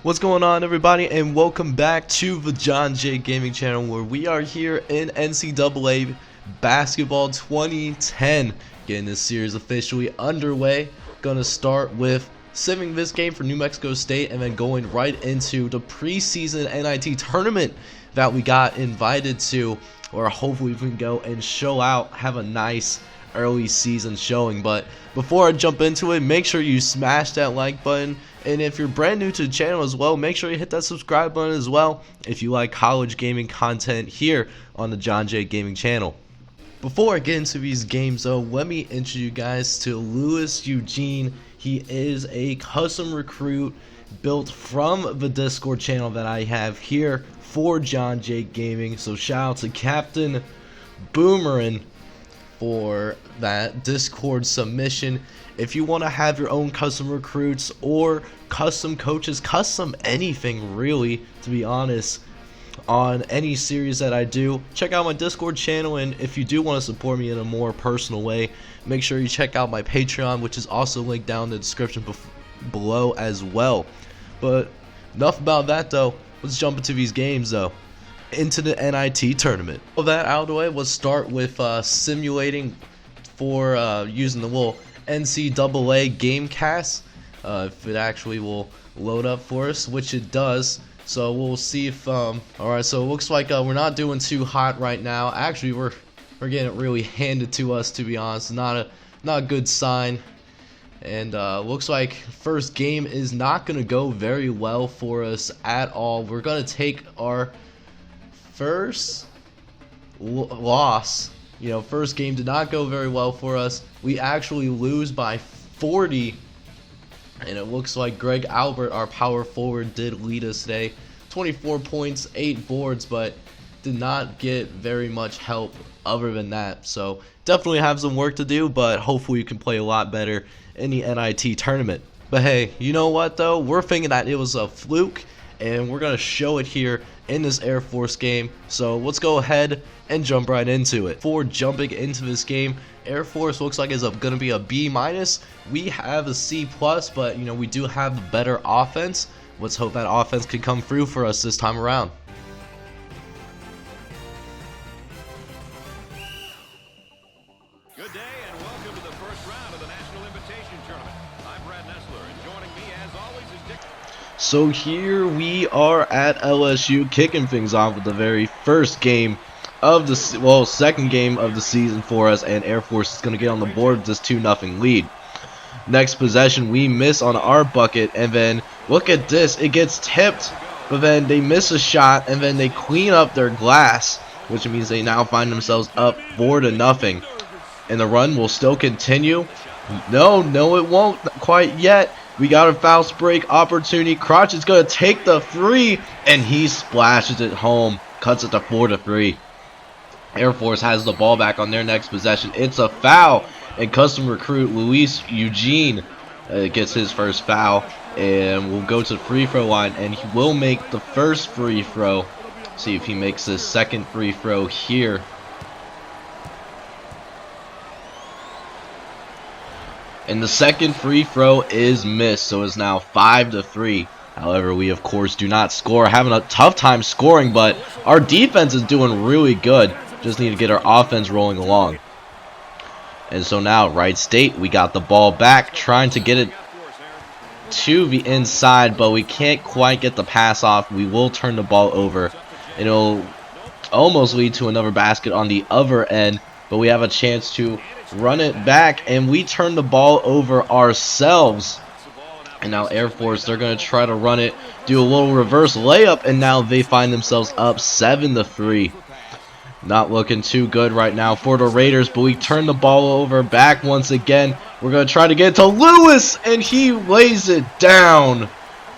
What's going on, everybody, and welcome back to the John J Gaming channel, where we are here in NCAA Basketball 2010, getting this series officially underway. Gonna start with simming this game for New Mexico State and then going right into the preseason NIT tournament that we got invited to, where hopefully we can go and show out, have a nice early season showing. But before I jump into it, make sure you smash that like button, and if you're brand new to the channel as well, make sure you hit that subscribe button as well if you like college gaming content here on the John J Gaming channel. Before I get into these games though, let me introduce you guys to Louis Eugene. He is a custom recruit built from the Discord channel that I have here for John J Gaming. So shout out to Captain Boomerin for that Discord submission. If you want to have your own custom recruits or custom coaches, custom anything really, to be honest, on any series that I do, check out my Discord channel. And if you do want to support me in a more personal way, make sure you check out my Patreon, which is also linked down in the description below as well. But enough about that though, let's jump into these games though. Into the NIT tournament. All that out of the way, let's start with simulating for using the little NCAA game cast, if it actually will load up for us, which it does. So we'll see if alright, so it looks like we're not doing too hot right now. Actually, we're getting it really handed to us, to be honest. Not a good sign. And looks like first game is not gonna go very well for us at all. We're gonna take our first loss. First game did not go very well for us. We actually lose by 40, and it looks like Greg Albert, our power forward, did lead us today. 24 points, 8 boards, but did not get very much help other than that. So definitely have some work to do, but hopefully you can play a lot better in the NIT tournament. But hey, you know what though? We're thinking that it was a fluke, and we're going to show it here in this Air Force game. So let's go ahead and jump right into it. Before jumping into this game, Air Force looks like it's going to be a B-. We have a C+, but we do have the better offense. Let's hope that offense can come through for us this time around. Good day and welcome to the first round of the National Invitation Tournament. I'm Brad Nessler, and joining me as always is Dick. So here we are at LSU, kicking things off with the very first game of the second game of the season for us, and Air Force is going to get on the board with this 2-0 lead. Next possession, we miss on our bucket, and then look at this, it gets tipped, but then they miss a shot, and then they clean up their glass, which means they now find themselves up 4-0. And the run will still continue. No, it won't quite yet. We got a fast break opportunity. Crotch is going to take the three, and he splashes it home. Cuts it to 4-3. Air Force has the ball back on their next possession. It's a foul, and custom recruit Louis Eugene gets his first foul. And we'll go to the free throw line, and he will make the first free throw. See if he makes his second free throw here. And the second free throw is missed, so it's now 5-3. However, we of course do not score. Having a tough time scoring, but our defense is doing really good. Just need to get our offense rolling along. And so now, Wright State, we got the ball back, trying to get it to the inside, but we can't quite get the pass off. We will turn the ball over. It'll almost lead to another basket on the other end, but we have a chance to run it back, and we turn the ball over ourselves. And now Air Force, they're going to try to run it, do a little reverse layup, and now they find themselves up 7-3. Not looking too good right now for the Raiders, but we turn the ball over back once again. We're going to try to get it to Lewis, and he lays it down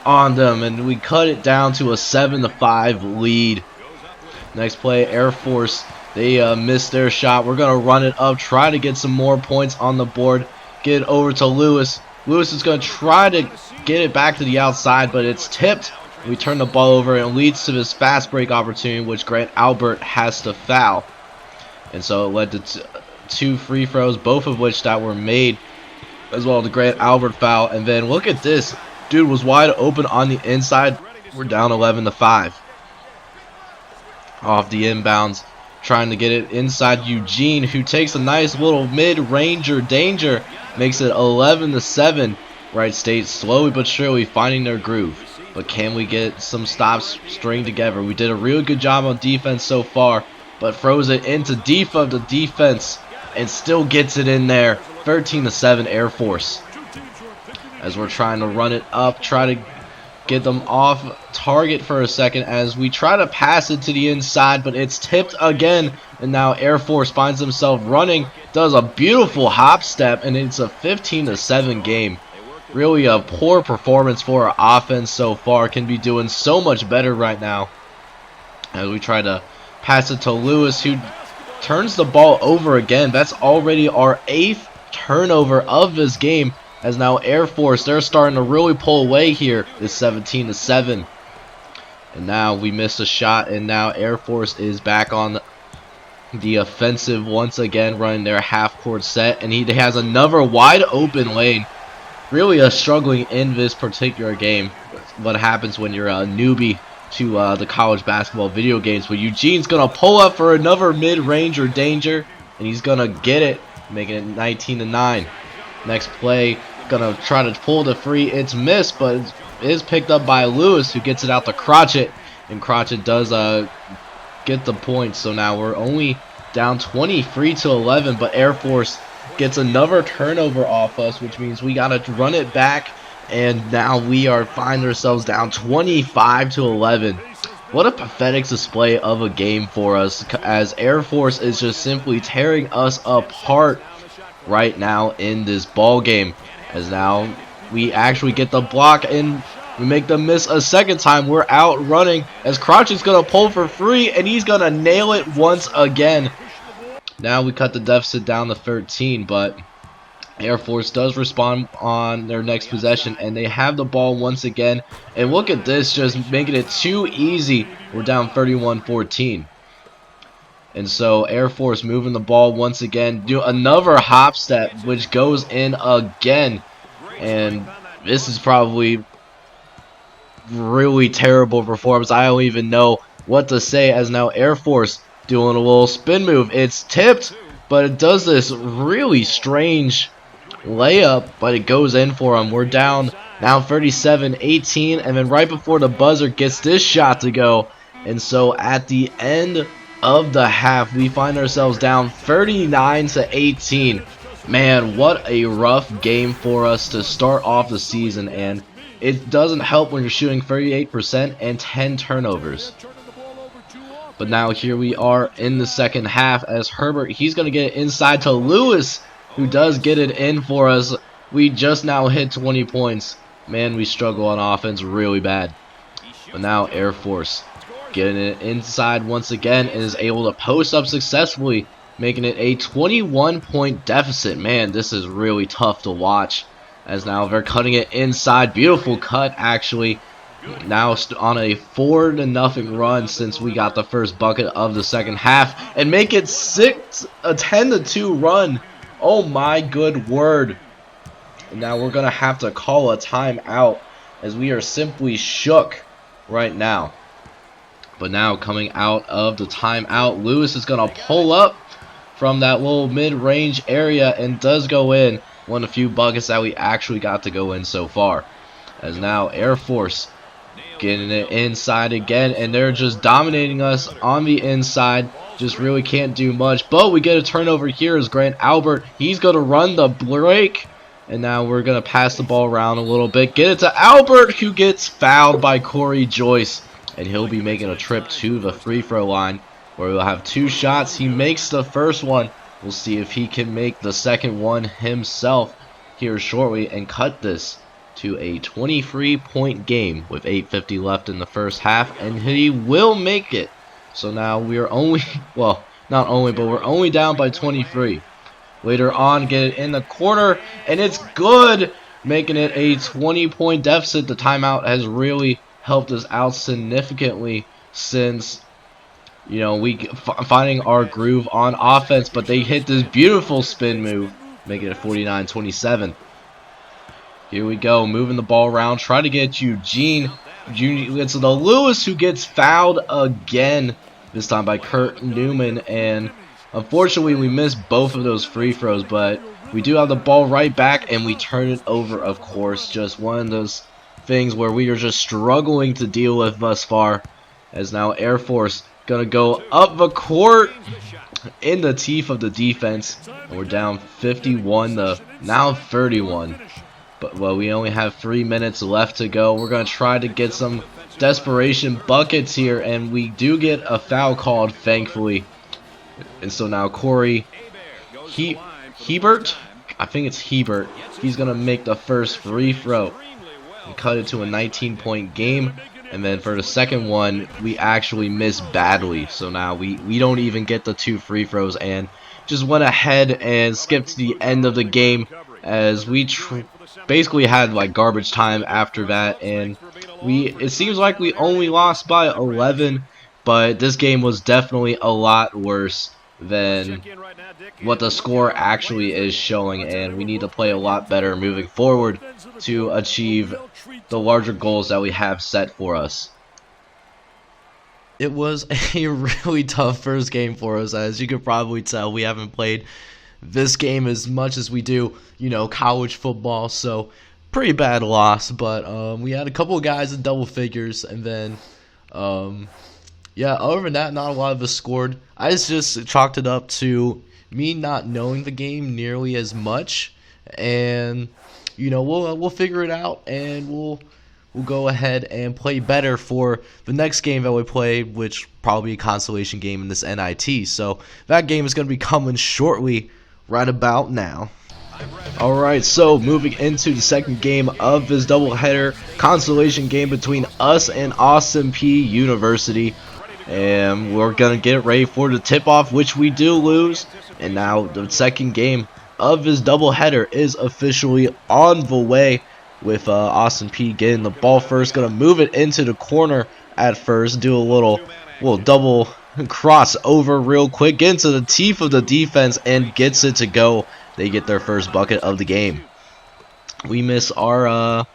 on them, and we cut it down to a 7-5 lead. Next play, Air Force, they missed their shot. We're going to run it up, try to get some more points on the board. Get it over to Lewis. Lewis is going to try to get it back to the outside, but it's tipped. We turn the ball over, and it leads to this fast break opportunity, which Grant Albert has to foul. And so it led to two free throws, both of which that were made, as well as the Grant Albert foul. And then look at this. dude was wide open on the inside. We're down 11-5. Off the inbounds, trying to get it inside Eugene, who takes a nice little mid-ranger danger, makes it 11-7. Wright State slowly but surely finding their groove. But can we get some stops string together? We did a real good job on defense so far, but throws it into deep of the defense and still gets it in there. 13-7 Air Force. As we're trying to run it up, try to get them off target for a second as we try to pass it to the inside, but it's tipped again, and now Air Force finds himself running, does a beautiful hop step, and it's a 15-7 game. Really a poor performance for our offense so far. Can be doing so much better right now. As we try to pass it to Lewis, who turns the ball over again. That's already our 8th turnover of this game. As now Air Force, they're starting to really pull away here. It's 17-7. And now we missed a shot, and now Air Force is back on the offensive once again, running their half-court set. And he has another wide open lane. Really struggling in this particular game. What happens when you're a newbie to the college basketball video games. But Eugene's going to pull up for another mid-range or danger, and he's going to get it, making it 19-9. Next play, gonna try to pull the free. It's missed, but it is picked up by Lewis, who gets it out to Crotchet, and Crotchet does get the point. So now we're only down 23-11, but Air Force gets another turnover off us, which means we gotta run it back, and now we find ourselves down 25-11. What a pathetic display of a game for us, as Air Force is just simply tearing us apart right now in this ball game. As now we actually get the block and we make them miss a second time. We're out running as Crotchet's gonna pull for free, and he's gonna nail it once again. Now we cut the deficit down to 13, but Air Force does respond on their next possession, and they have the ball once again. And look at this, just making it too easy. We're down 31-14. And so Air Force moving the ball once again, do another hop step, which goes in again. And this is probably really terrible performance. I don't even know what to say, as now Air Force doing a little spin move. It's tipped, but it does this really strange layup, but it goes in for them. We're down now 37-18, and then right before the buzzer gets this shot to go. And so at the end of the half, we find ourselves down 39-18. Man, what a rough game for us to start off the season, and it doesn't help when you're shooting 38% and 10 turnovers. But now here we are in the second half, as Herbert, he's going to get it inside to Lewis, who does get it in for us. We just now hit 20 points. Man, we struggle on offense really bad. But now Air Force getting it inside once again, and is able to post up successfully, making it a 21-point deficit. Man, this is really tough to watch, as now they're cutting it inside. Beautiful cut, actually. Now on a 4-0 run since we got the first bucket of the second half, and make it a 10-2 run. Oh my good word. And now we're gonna have to call a timeout, as we are simply shook right now. But now coming out of the timeout, Lewis is going to pull up from that little mid-range area and does go in. One of the few buckets that we actually got to go in so far. As now Air Force getting it inside again, and they're just dominating us on the inside. Just really can't do much. But we get a turnover here as Grant Albert, he's going to run the break. And now we're going to pass the ball around a little bit. Get it to Albert, who gets fouled by Corey Joyce. And he'll be making a trip to the free throw line, where we'll have 2 shots. He makes the first one. We'll see if he can make the second one himself here shortly and cut this to a 23-point game with 8:50 left in the first half. And he will make it. So now we are only, well, not only, but we're only down by 23. Later on, get it in the corner, and it's good, making it a 20-point deficit. The timeout has really helped us out significantly since, you know, we finding our groove on offense, but they hit this beautiful spin move, making it 49-27. Here we go, moving the ball around, try to get Eugene. It's the Lewis who gets fouled again, this time by Kurt Newman, and unfortunately we missed both of those free throws, but we do have the ball right back and we turn it over, of course. Just one of those things where we are just struggling to deal with thus far, as now Air Force gonna go up the court in the teeth of the defense, and we're down 51 to now 31. But well, we only have 3 minutes left to go. We're going to try to get some desperation buckets here, and we do get a foul called, thankfully. And so now Corey Hebert, I think it's Hebert, he's going to make the first free throw and cut it to a 19-point game. And then for the second one, we actually missed badly. So now we don't even get the 2 free throws and just went ahead and skipped to the end of the game, as we basically had like garbage time after that, and it seems like we only lost by 11, but this game was definitely a lot worse than what the score actually is showing, and we need to play a lot better moving forward to achieve the larger goals that we have set for us. It was a really tough first game for us. As you could probably tell, we haven't played this game as much as we do, college football, so pretty bad loss. But we had a couple of guys in double figures, and then yeah, other than that, not a lot of us scored. I just chalked it up to me not knowing the game nearly as much, and we'll figure it out, and we'll go ahead and play better for the next game that we play, which probably a consolation game in this NIT. So that game is going to be coming shortly, right about now. Alright, so moving into the second game of this doubleheader consolation game between us and Austin Peay University. And we're going to get ready for the tip-off, which we do lose. And now the second game of this doubleheader is officially on the way, with Austin Peay getting the ball first. Going to move it into the corner at first, do a little double cross over real quick, get into the teeth of the defense, and gets it to go. They get their first bucket of the game. We miss our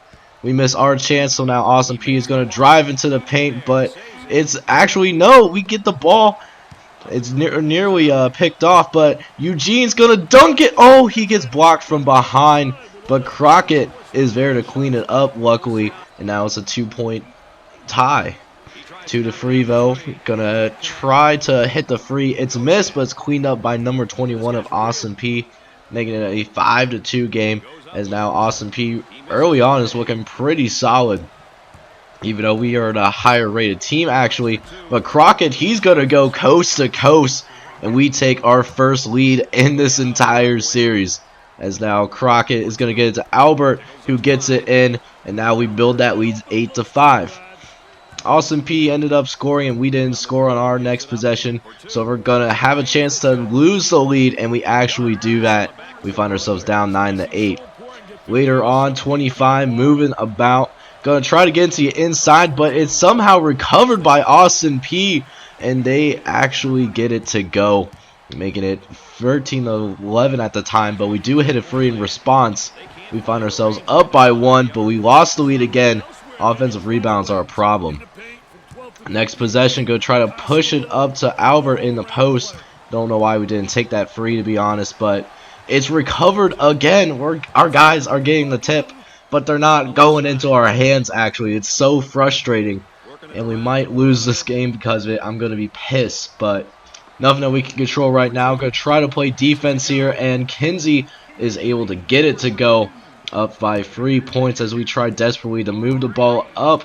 chance, so now Austin Peay is going to drive into the paint, but it's actually, no, we get the ball. It's nearly picked off, but Eugene's going to dunk it. Oh, he gets blocked from behind, but Crockett is there to clean it up, luckily, and now it's a 2-point tie. 2-3 though. Gonna try to hit the free. It's missed, but it's cleaned up by number 21 of Austin Peay, making it a 5-2 game, as now Austin Peay early on is looking pretty solid, even though we are the higher rated team actually. But Crockett, he's gonna go coast to coast, and we take our first lead in this entire series, as now Crockett is gonna get it to Albert, who gets it in, and now we build that lead 8-5. Austin Peay ended up scoring, and we didn't score on our next possession, so we're gonna have a chance to lose the lead, and we actually do that. We find ourselves down 9-8. Later on, 25, moving about, gonna try to get into the inside, but it's somehow recovered by Austin Peay, and they actually get it to go, making it 13-11 at the time. But we do hit it free in response. We find ourselves up by 1, but we lost the lead again. Offensive rebounds are a problem. Next possession, go try to push it up to Albert in the post. Don't know why we didn't take that free, to be honest, but it's recovered again. Our guys are getting the tip, but they're not going into our hands, actually. It's so frustrating, and we might lose this game because of it. I'm going to be pissed, but nothing that we can control right now. Going to try to play defense here, and Kinsey is able to get it to go, up by 3 points, as we try desperately to move the ball up.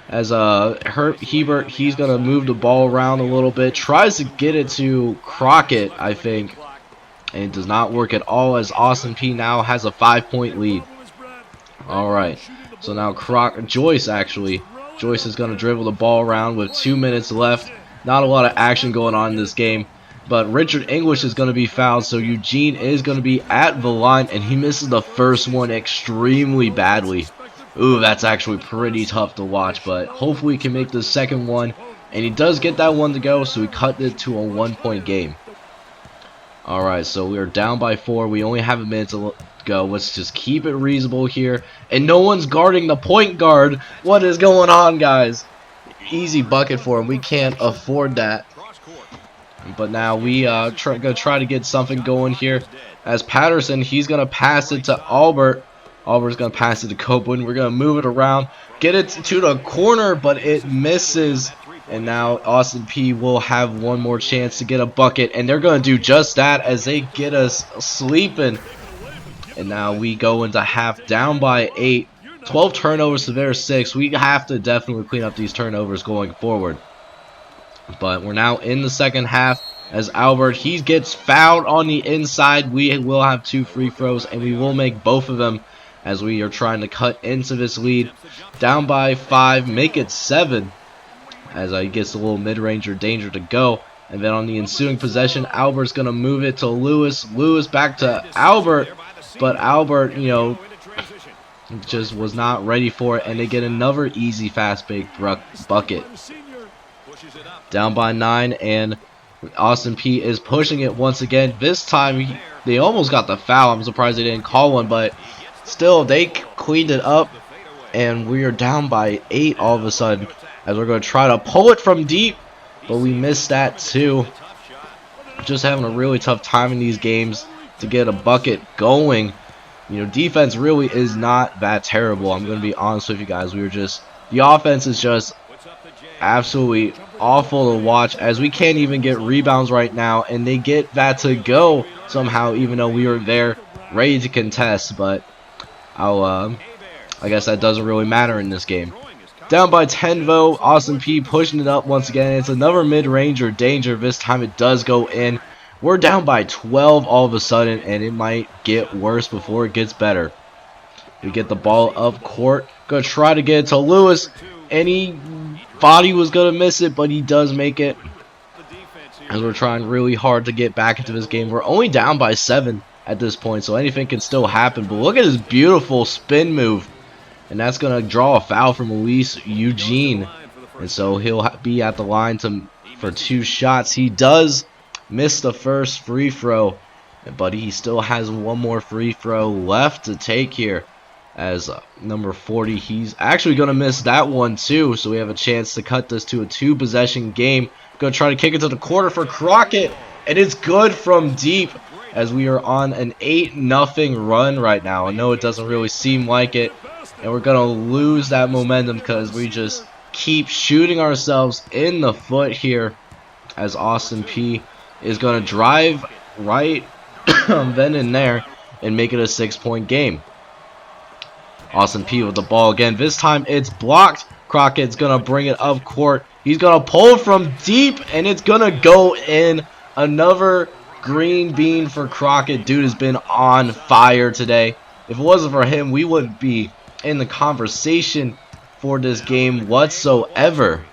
As Hebert, he's going to move the ball around a little bit, tries to get it to Crockett, I think, and it does not work at all, as Austin Peay now has a 5-point lead. Alright, so now Joyce is going to dribble the ball around with 2 minutes left. Not a lot of action going on in this game, but Richard English is going to be fouled, so Eugene is going to be at the line, and he misses the first one extremely badly. Ooh, that's actually pretty tough to watch, but hopefully he can make the second one, and he does get that one to go, so we cut it to a 1-point game. Alright, so we are down by 4. We only have a minute to go. Let's just keep it reasonable here. And no one's guarding the point guard. What is going on, guys? Easy bucket for him. We can't afford that. But now we gonna try to get something going here. As Patterson, he's gonna pass it to Albert. Albert's gonna pass it to Copeland. We're gonna move it around, get it to the corner, but it misses. And now Austin P will have one more chance to get a bucket, and they're gonna do just that as they get us sleeping. And now we go into half down by 8. 12 turnovers to their 6. We have to definitely clean up these turnovers going forward. But we're now in the second half as Albert, he gets fouled on the inside. We will have 2 free throws, and we will make both of them as we are trying to cut into this lead. Down by 5, make it 7 as he gets a little mid-ranger danger to go. And then on the ensuing possession, Albert's going to move it to Lewis. Lewis back to Albert, but Albert, you know, just was not ready for it, and they get another easy fast-baked bucket. Down by 9, and Austin P is pushing it once again. This time, they almost got the foul. I'm surprised they didn't call one, but still, they cleaned it up, and we are down by 8 all of a sudden as we're going to try to pull it from deep, but we missed that too. Just having a really tough time in these games to get a bucket going. You know, defense really is not that terrible. I'm going to be honest with you guys. The offense is just absolutely awful to watch as we can't even get rebounds right now, and they get that to go somehow, even though we were there ready to contest. But I guess that doesn't really matter in this game. Down by 10 though, Austin P pushing it up once again. It's another mid-ranger danger. This time it does go in. We're down by 12 all of a sudden, and it might get worse before it gets better. We get the ball up court. Gonna try to get it to Lewis, and he thought he was gonna miss it, but he does make it. As we're trying really hard to get back into this game. We're only down by 7 at this point, so anything can still happen. But look at his beautiful spin move. And that's going to draw a foul from Luis Eugene. And so he'll be at the line for 2 shots. He does miss the first free throw, but he still has one more free throw left to take here. As number 40, he's actually going to miss that one too. So we have a chance to cut this to a 2-possession game. Going to try to kick it to the corner for Crockett. And it's good from deep as we are on an 8-0 run right now. I know it doesn't really seem like it. And we're going to lose that momentum because we just keep shooting ourselves in the foot here as Austin P is going to drive right then and there and make it a 6-point game. Austin P with the ball again. This time it's blocked. Crockett's going to bring it up court. He's going to pull from deep, and it's going to go in. Another green bean for Crockett. Dude has been on fire today. If it wasn't for him, we wouldn't be in the conversation for this game whatsoever.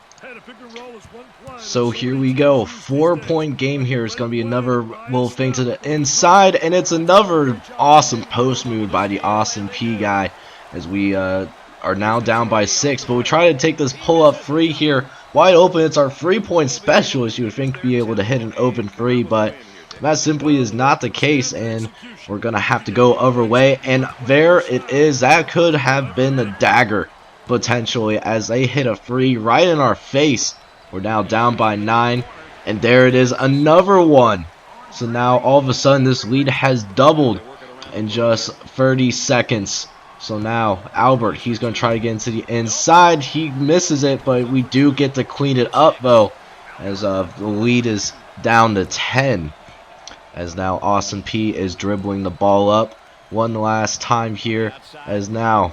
So here we go. 4-point game here. It's going to be another little thing to the inside, and it's another awesome post move by the Austin P guy as we are now down by 6. But we try to take this pull-up free here. Wide open. It's our 3-point specialist. You would think be able to hit an open 3, but that simply is not the case, and we're going to have to go other way. And there it is. That could have been the dagger, potentially, as they hit a 3 right in our face. We're now down by 9, and there it is, another one. So now, all of a sudden, this lead has doubled in just 30 seconds. So now, Albert, he's going to try to get into the inside. He misses it, but we do get to clean it up, though, as the lead is down to 10. As now Austin P is dribbling the ball up one last time here. As now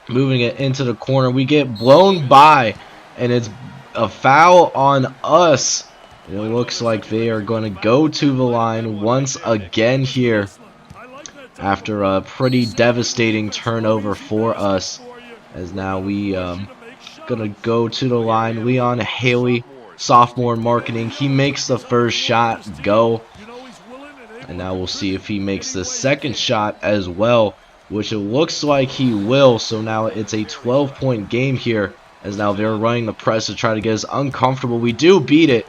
moving it into the corner. We get blown by, and it's a foul on us. It looks like they are going to go to the line once again here after a pretty devastating turnover for us. As now we going to go to the line. Leon Haley, sophomore marketing. He makes the first shot go. And now we'll see if he makes the second shot as well, which it looks like he will. So now it's a 12-point game here, as now they're running the press to try to get us uncomfortable. We do beat it,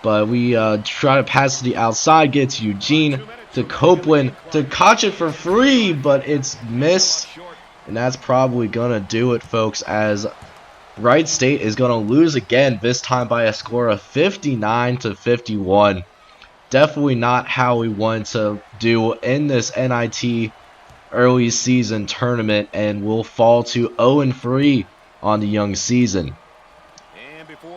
but we try to pass to the outside, get to Eugene. to Copeland to catch it for free, but it's missed. And that's probably going to do it, folks, as Wright State is going to lose again, this time by a score of 59-51. Definitely not how we wanted to do in this NIT early season tournament, and we'll fall to 0-3 on the young season.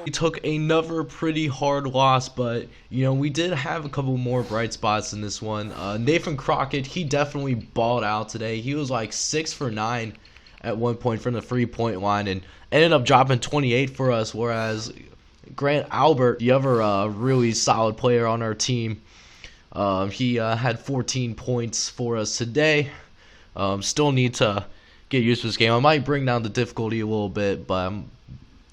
We took another pretty hard loss, but you know, we did have a couple more bright spots in this one. Nathan Crockett, he definitely balled out today. He was like 6 for 9 at one point from the 3-point line and ended up dropping 28 for us, whereas Grant Albert, the other really solid player on our team, he had 14 points for us today. Still need to get used to this game. I might bring down the difficulty a little bit, but I'm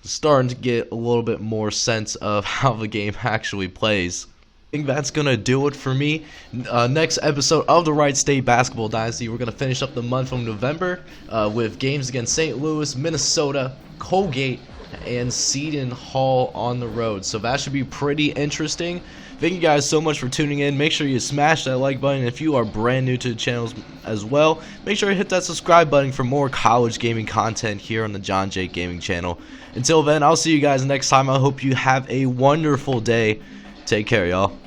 starting to get a little bit more sense of how the game actually plays. I think that's going to do it for me. Next episode of the Wright State Basketball Dynasty, we're going to finish up the month of November with games against St. Louis, Minnesota, Colgate, and Seton Hall on the road. So that should be pretty interesting. Thank you guys so much for tuning in. Make sure you smash that like button if you are brand new to the channel as well. Make sure you hit that subscribe button for more college gaming content here on the John J Gaming channel. Until then, I'll see you guys next time. I hope you have a wonderful day. Take care, y'all.